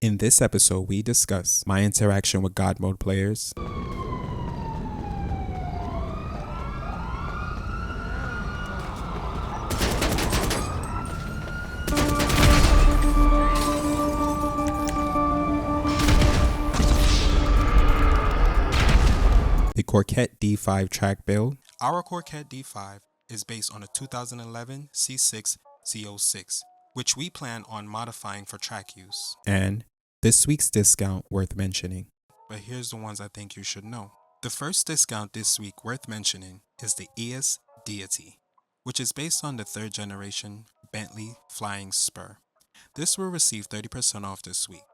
In this episode, we discuss my interaction with God Mode players, the Coquette D5 track build. Our Coquette D5 is based on a 2011 C6 Z06, which we plan on modifying for track use. And this week's discount worth mentioning. But here's the ones I think you should know. The first discount this week worth mentioning is the EOS Deity, which is based on the 3rd generation Bentley Flying Spur. This will receive 30% off this week.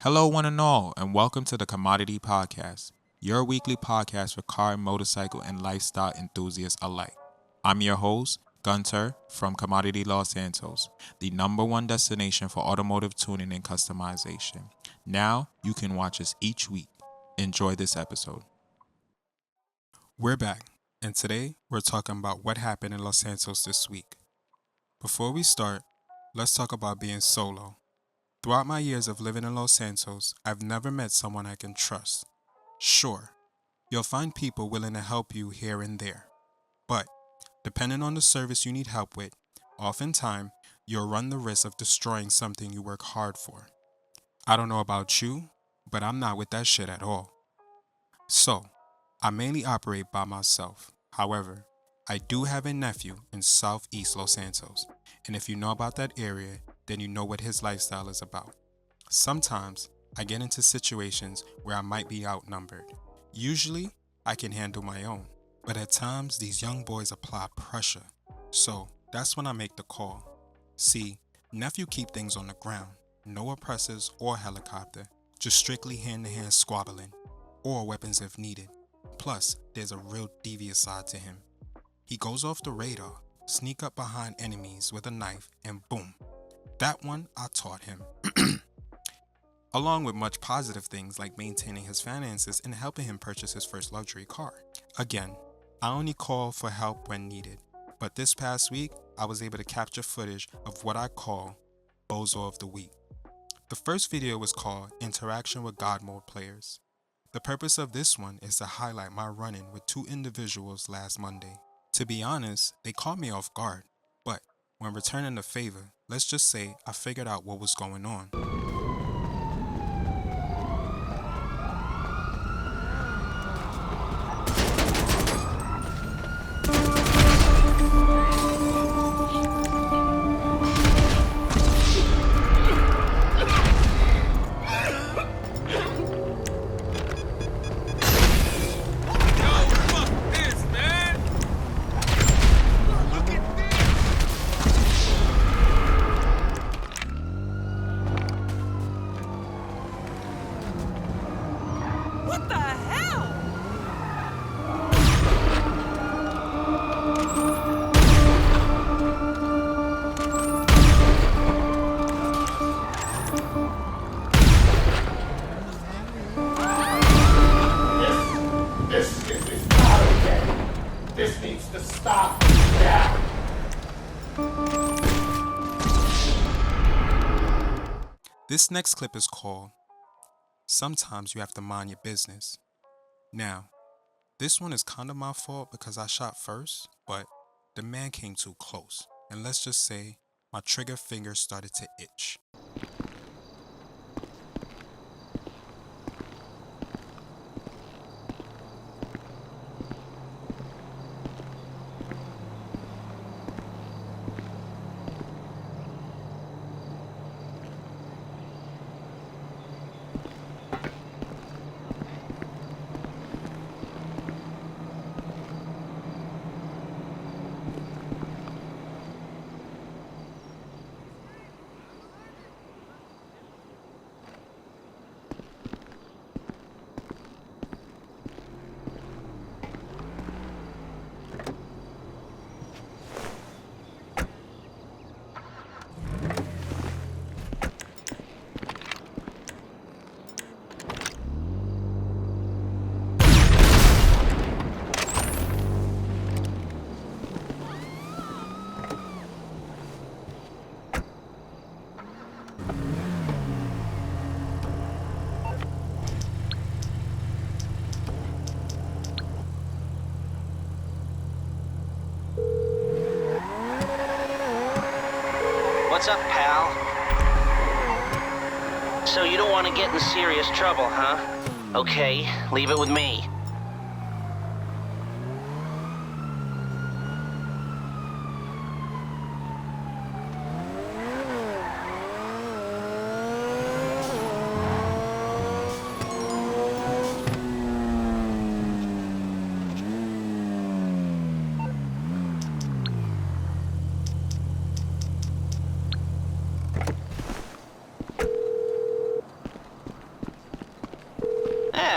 Hello one and all, and welcome to the Commodity Podcast, your weekly podcast for car, motorcycle, and lifestyle enthusiasts alike. I'm your host, Gunter from Commodity Los Santos, the #1 destination for automotive tuning and customization. Now you can watch us each week. Enjoy this episode. We're back, and today we're talking about what happened in Los Santos this week. Before we start, let's talk about being solo. Throughout my years of living in Los Santos, I've never met someone I can trust. Sure, you'll find people willing to help you here and there, but depending on the service you need help with, oftentimes you'll run the risk of destroying something you work hard for. I don't know about you, but I'm not with that shit at all. So, I mainly operate by myself. However, I do have a nephew in Southeast Los Santos, and if you know about that area, then you know what his lifestyle is about. Sometimes I get into situations where I might be outnumbered. Usually I can handle my own, but at times these young boys apply pressure. So that's when I make the call. See, nephew keep things on the ground, no oppressors or helicopter, just strictly hand-to-hand squabbling, or weapons if needed. Plus, there's a real devious side to him. He goes off the radar, sneak up behind enemies with a knife, and boom. That one I taught him. Along with much positive things like maintaining his finances and helping him purchase his first luxury car. Again, I only call for help when needed, but this past week, I was able to capture footage of what I call Bozo of the Week. The first video was called Interaction with God Mode Players. The purpose of this one is to highlight my run-in with 2 individuals last Monday. To be honest, they caught me off guard, but when returning the favor, let's just say I figured out what was going on. What the hell? This is not okay. This needs to stop now. This next clip is called Sometimes You Have to Mind Your Business. Now, this one is kind of my fault because I shot first, but the man came too close. And let's just say my trigger finger started to itch. What's up, pal? So you don't want to get in serious trouble, huh? Okay, leave it with me.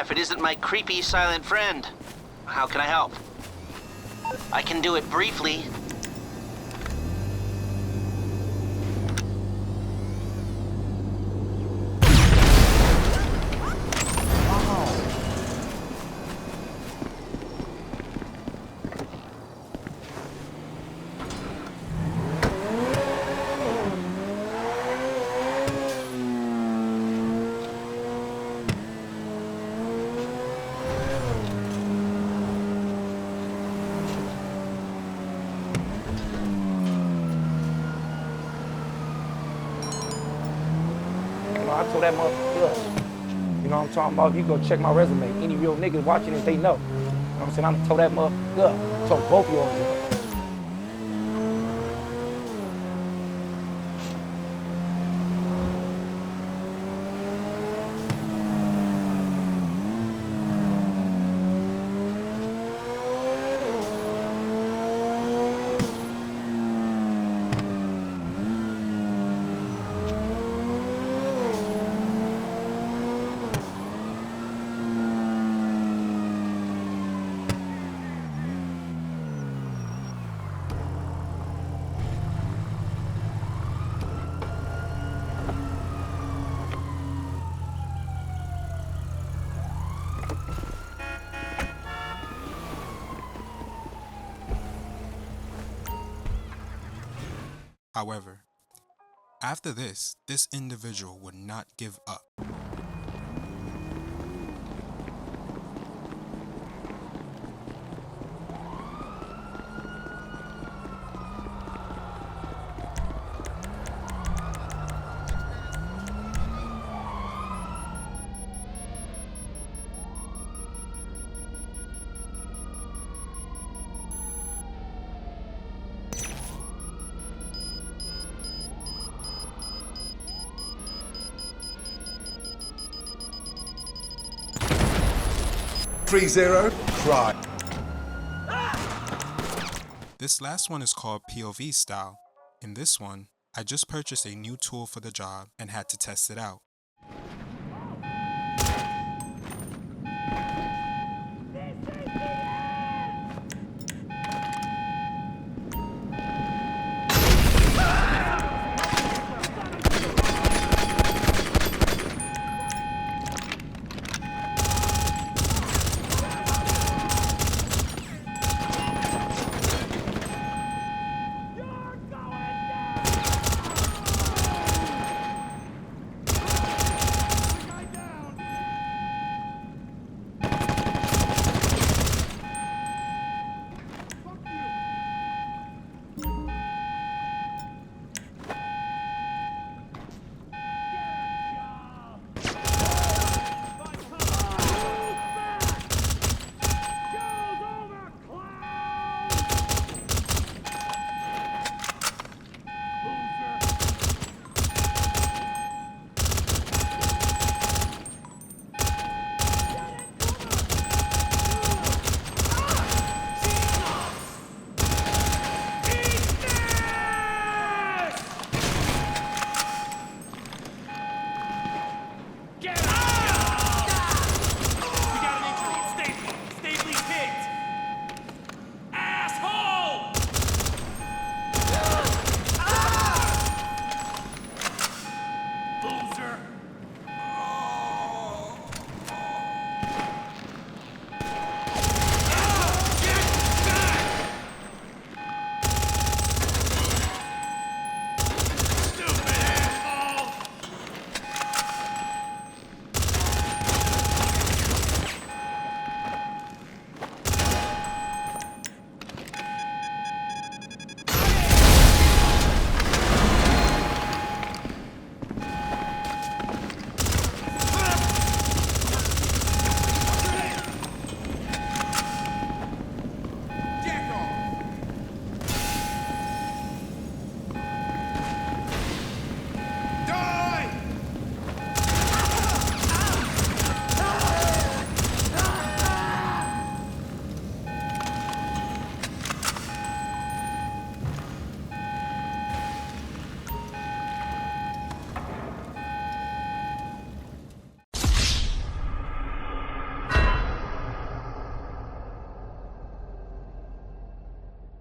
If it isn't my creepy silent friend, how can I help? I can do it briefly. I told that motherfucker up. You know what I'm talking about? You go check my resume. Any real niggas watching it, they know. You know what I'm saying? I'm told that motherfucker up. I told both of y'all up. However, after this individual would not give up. Zero, cry. This last one is called POV style. In this one, I just purchased a new tool for the job and had to test it out.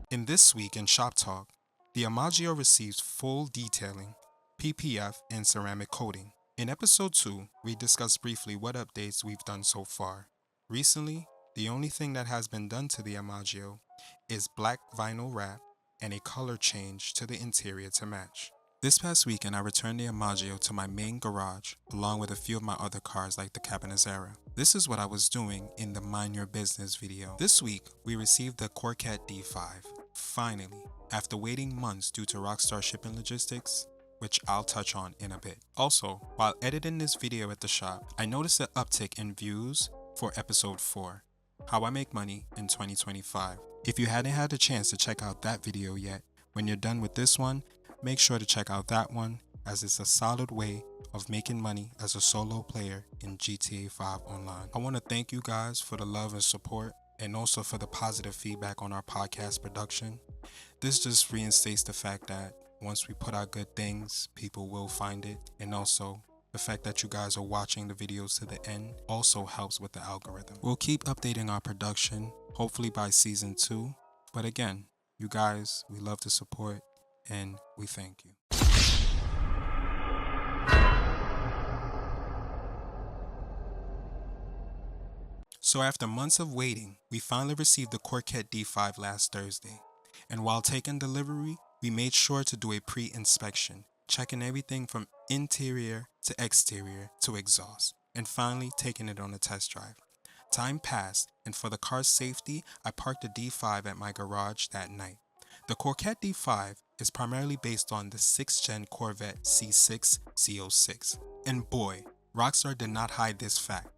In this week in Shop Talk, the Amagio receives full detailing, PPF, and ceramic coating. In episode 2, we discussed briefly what updates we've done so far. Recently, the only thing that has been done to the Amagio is black vinyl wrap and a color change to the interior to match. This past weekend, I returned the Amagio to my main garage along with a few of my other cars like the Cabanazera. This is what I was doing in the Mind Your Business video. This week, we received the Coquette D5, finally, after waiting months due to Rockstar shipping logistics, which I'll touch on in a bit. Also, while editing this video at the shop, I noticed an uptick in views for episode 4, How I Make Money in 2025. If you hadn't had a chance to check out that video yet, when you're done with this one, make sure to check out that one, as it's a solid way of making money as a solo player in GTA 5 Online. I want to thank you guys for the love and support, and also for the positive feedback on our podcast production. This just reinstates the fact that once we put out good things, people will find it, and also the fact that you guys are watching the videos to the end also helps with the algorithm. We'll keep updating our production, hopefully by season 2, but again, you guys, we love the support, and we thank you. So after months of waiting, we finally received the Coquette D5 last Thursday. And while taking delivery, we made sure to do a pre-inspection, checking everything from interior to exterior to exhaust, and finally taking it on a test drive. Time passed, and for the car's safety, I parked the D5 at my garage that night. The Coquette D5 is primarily based on the 6th gen Corvette C6 Z06. And boy, Rockstar did not hide this fact.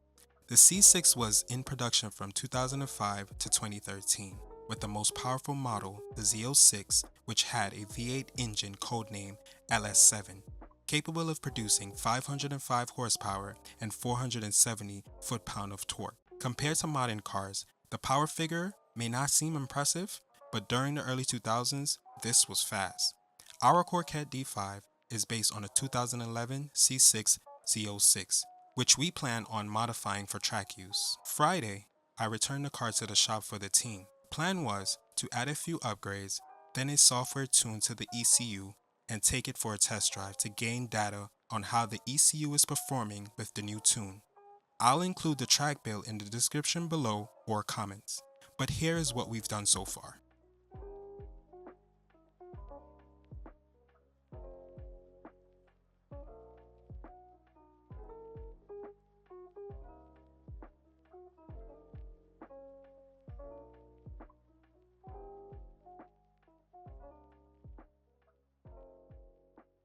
The C6 was in production from 2005 to 2013, with the most powerful model, the Z06, which had a V8 engine codenamed LS7, capable of producing 505 horsepower and 470 foot-pound of torque. Compared to modern cars, the power figure may not seem impressive, but during the early 2000s, this was fast. Our Coquette D5 is based on a 2011 C6 Z06, which we plan on modifying for track use. Friday, I returned the car to the shop for the team. Plan was to add a few upgrades, then a software tune to the ECU, and take it for a test drive to gain data on how the ECU is performing with the new tune. I'll include the track build in the description below or comments, but here is what we've done so far.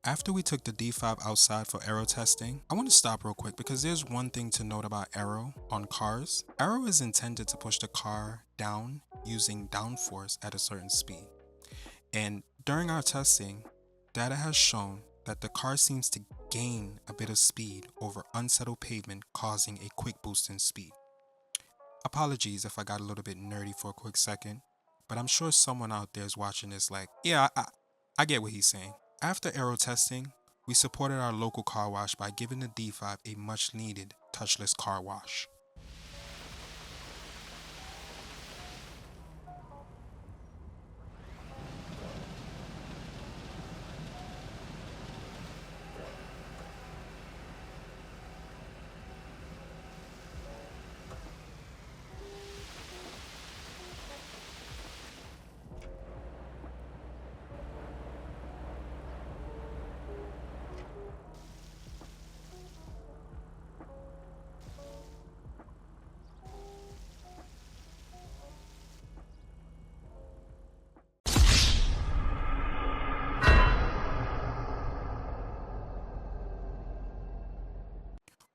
After we took the D5 outside for aero testing, I want to stop real quick because there's one thing to note about aero on cars. Aero is intended to push the car down using downforce at a certain speed. And during our testing, data has shown that the car seems to gain a bit of speed over unsettled pavement, causing a quick boost in speed. Apologies if I got a little bit nerdy for a quick second, but I'm sure someone out there is watching this like, yeah, I get what he's saying. After aero testing, we supported our local car wash by giving the D5 a much needed touchless car wash.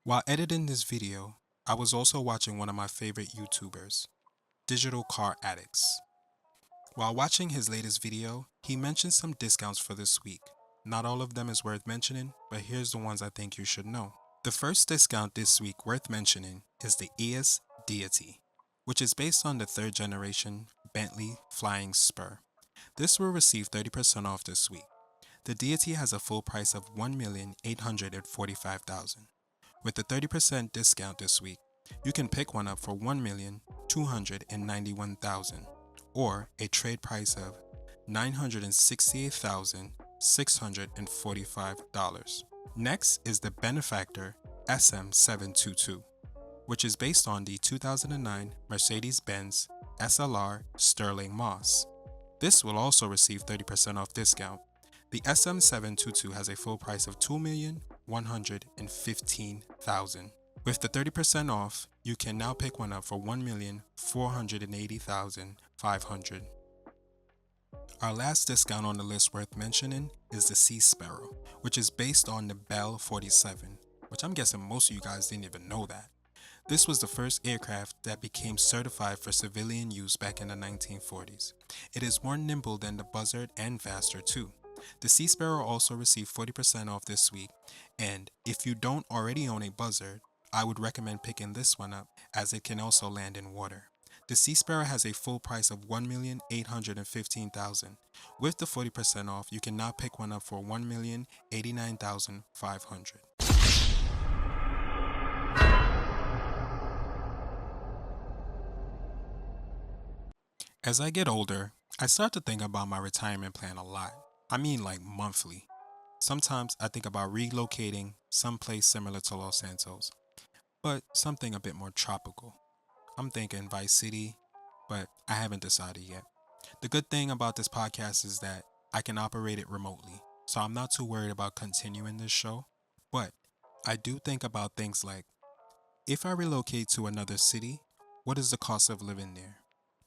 While editing this video, I was also watching one of my favorite YouTubers, Digital Car Addicts. While watching his latest video, he mentioned some discounts for this week. Not all of them is worth mentioning, but here's the ones I think you should know. The first discount this week worth mentioning is the EOS Deity, which is based on the 3rd generation Bentley Flying Spur. This will receive 30% off this week. The Deity has a full price of $1,845,000. With the 30% discount this week, you can pick one up for $1,291,000, or a trade price of $968,645. Next is the Benefactor SM722, which is based on the 2009 Mercedes-Benz SLR Sterling Moss. This will also receive 30% off discount. The SM722 has a full price of $2,115,000. With the 30% off, you can now pick one up for $1,480,500. Our last discount on the list worth mentioning is the Sea Sparrow, which is based on the Bell 47, which I'm guessing most of you guys didn't even know that. This was the first aircraft that became certified for civilian use back in the 1940s. It is more nimble than the Buzzard and faster too. The Sea Sparrow also received 40% off this week, and if you don't already own a Buzzard, I would recommend picking this one up as it can also land in water. The Sea Sparrow has a full price of $1,815,000. With the 40% off, you can now pick one up for $1,089,500. As I get older, I start to think about my retirement plan a lot. I mean like monthly. Sometimes I think about relocating someplace similar to Los Santos, but something a bit more tropical. I'm thinking Vice City, but I haven't decided yet. The good thing about this podcast is that I can operate it remotely, so I'm not too worried about continuing this show. But I do think about things like, if I relocate to another city, what is the cost of living there?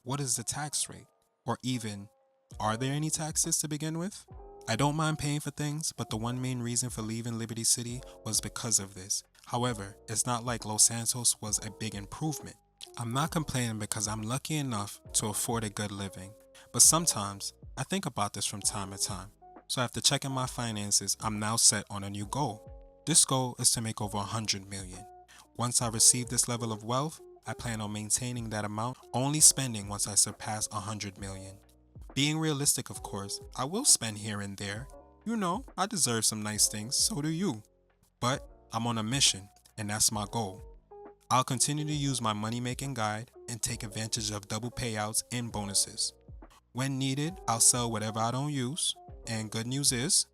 What is the tax rate? Or even, are there any taxes to begin with? I don't mind paying for things, but the one main reason for leaving Liberty City was because of this. However, it's not like Los Santos was a big improvement. I'm not complaining because I'm lucky enough to afford a good living, but sometimes I think about this from time to time. So after checking my finances, I'm now set on a new goal. This goal is to make over $100 million. Once I receive this level of wealth, I plan on maintaining that amount, only spending once I surpass $100 million. Being realistic, of course, I will spend here and there. You know, I deserve some nice things, so do you. But I'm on a mission, and that's my goal. I'll continue to use my money-making guide and take advantage of double payouts and bonuses. When needed, I'll sell whatever I don't use, and good news is,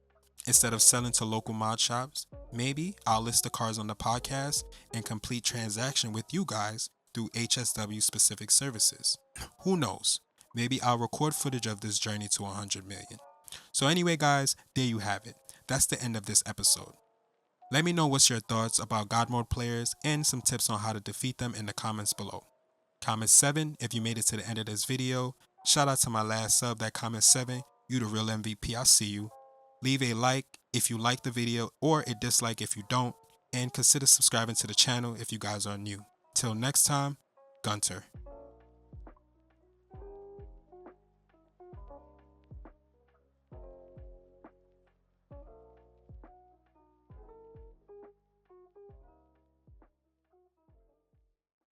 instead of selling to local mod shops, maybe I'll list the cars on the podcast and complete transaction with you guys through HSW specific services. Who knows? Maybe I'll record footage of this journey to 100 million. So anyway guys, there you have it. That's the end of this episode. Let me know what's your thoughts about God Mode players and some tips on how to defeat them in the comments below. Comment 7 if you made it to the end of this video. Shout out to my last sub that comment 7. You the real MVP, I see you. Leave a like if you like the video or a dislike if you don't. And consider subscribing to the channel if you guys are new. Till next time, Gunter.